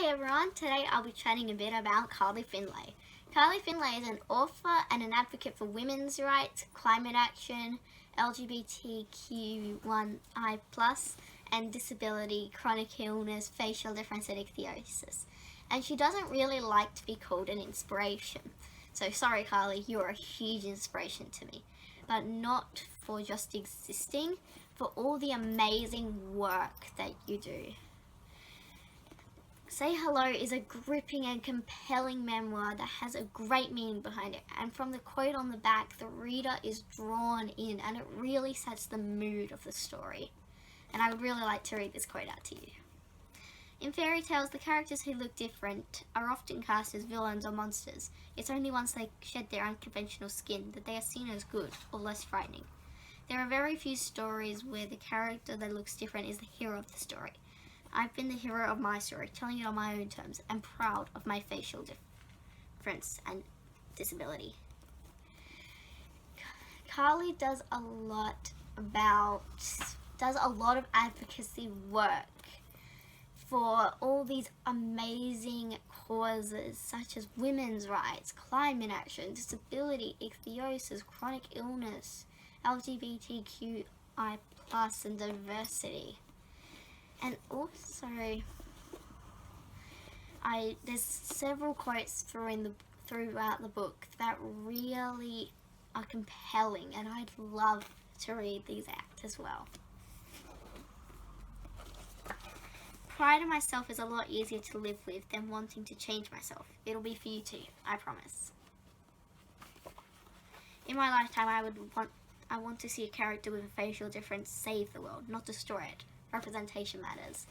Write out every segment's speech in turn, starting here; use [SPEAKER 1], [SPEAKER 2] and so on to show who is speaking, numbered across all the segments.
[SPEAKER 1] Hey everyone, today I'll be chatting a bit about Carly Findlay. Carly Findlay is an author and an advocate for women's rights, climate action, LGBTQ1I+, and disability, chronic illness, facial difference, and ichthyosis. And she doesn't really like to be called an inspiration. So sorry Carly, you're a huge inspiration to me. But not for just existing, for all the amazing work that you do. Say Hello is a gripping and compelling memoir that has a great meaning behind it, and from the quote on the back, the reader is drawn in and it really sets the mood of the story. And I would really like to read this quote out to you. In fairy tales, the characters who look different are often cast as villains or monsters. It's only once they shed their unconventional skin that they are seen as good or less frightening. There are very few stories where the character that looks different is the hero of the story. I've been the hero of my story, telling it on my own terms, and proud of my facial difference and disability. Carly does a lot of advocacy work for all these amazing causes such as women's rights, climate action, disability, ichthyosis, chronic illness, LGBTQI+, and diversity. And also, there's several quotes throughout the book that really are compelling, and I'd love to read these out as well. Pride in myself is a lot easier to live with than wanting to change myself. It'll be for you too, I promise. In my lifetime, I want to see a character with a facial difference save the world, not destroy it. Representation matters.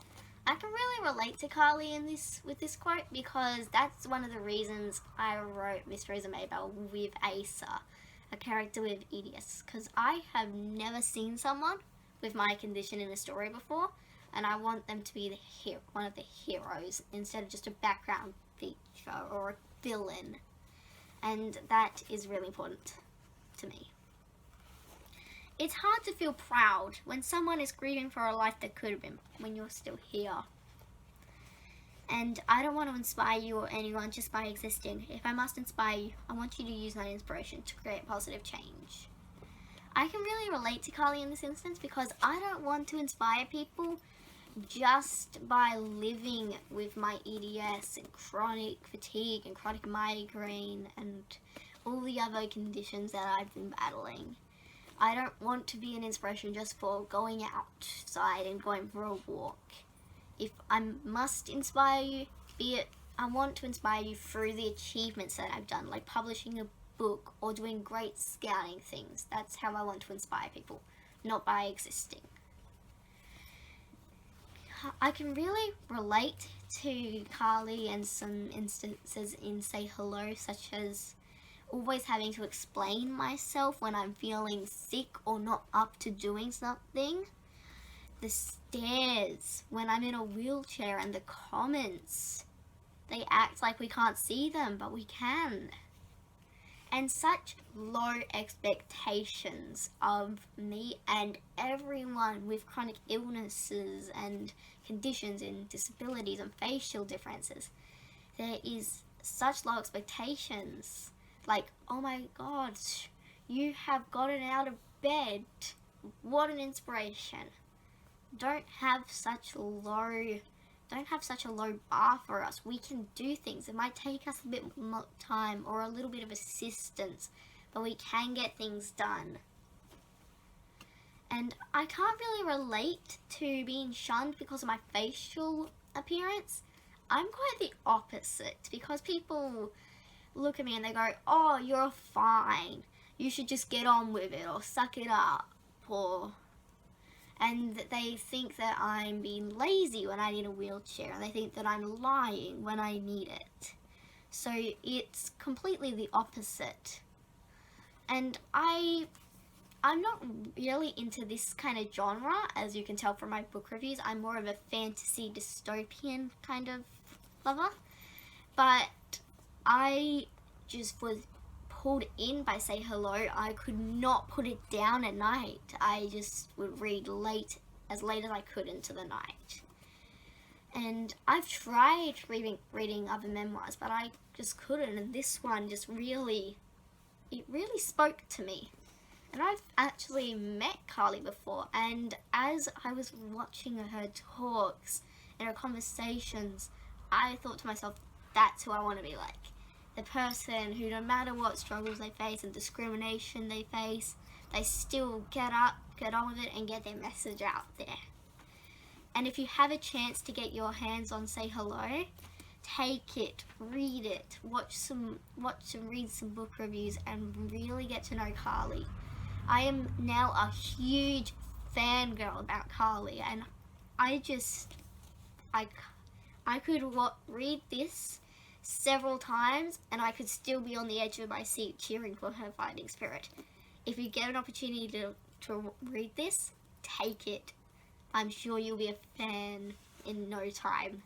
[SPEAKER 1] I can really relate to Carly with this quote because that's one of the reasons I wrote Mysteries of Maybelle with Asa, a character with EDS, because I have never seen someone with my condition in a story before, and I want them to be one of the heroes instead of just a background feature or a villain, and that is really important to me. It's hard to feel proud when someone is grieving for a life that could have been when you're still here. And I don't want to inspire you or anyone just by existing. If I must inspire you, I want you to use that inspiration to create positive change. I can really relate to Carly in this instance because I don't want to inspire people just by living with my EDS and chronic fatigue and chronic migraine and all the other conditions that I've been battling. I don't want to be an inspiration just for going outside and going for a walk. If I must inspire you, I want to inspire you through the achievements that I've done, like publishing a book or doing great scouting things. That's how I want to inspire people, not by existing. I can really relate to Carly and some instances in Say Hello, such as always having to explain myself when I'm feeling sick or not up to doing something. The stairs when I'm in a wheelchair and the comments. They act like we can't see them, but we can. And such low expectations of me and everyone with chronic illnesses and conditions and disabilities and facial differences. There is such low expectations. Like, oh my God, you have gotten out of bed. What an inspiration. Don't have such a low bar for us. We can do things. It might take us a bit more time or a little bit of assistance, but we can get things done. And I can't really relate to being shunned because of my facial appearance. I'm quite the opposite because people look at me and they go, oh, you're fine, you should just get on with it or suck it up, and they think that I'm being lazy when I need a wheelchair, and they think that I'm lying when I need it. So it's completely the opposite. And I'm not really into this kind of genre, as you can tell from my book reviews. I'm more of a fantasy dystopian kind of lover, but I just was pulled in by Say Hello. I could not put it down at night. I just would read as late as I could into the night. And I've tried reading other memoirs, but I just couldn't. And this one just really, it really spoke to me. And I've actually met Carly before, and as I was watching her talks and her conversations, I thought to myself, that's who I want to be like. The person who, no matter what struggles they face and discrimination they face, they still get up, get on with it, and get their message out there. And if you have a chance to get your hands on Say Hello, take it, read it, read some book reviews, and really get to know Carly. I am now a huge fangirl about Carly, and I could read this several times and I could still be on the edge of my seat cheering for her fighting spirit. If you get an opportunity to read this, take it. I'm sure you'll be a fan in no time.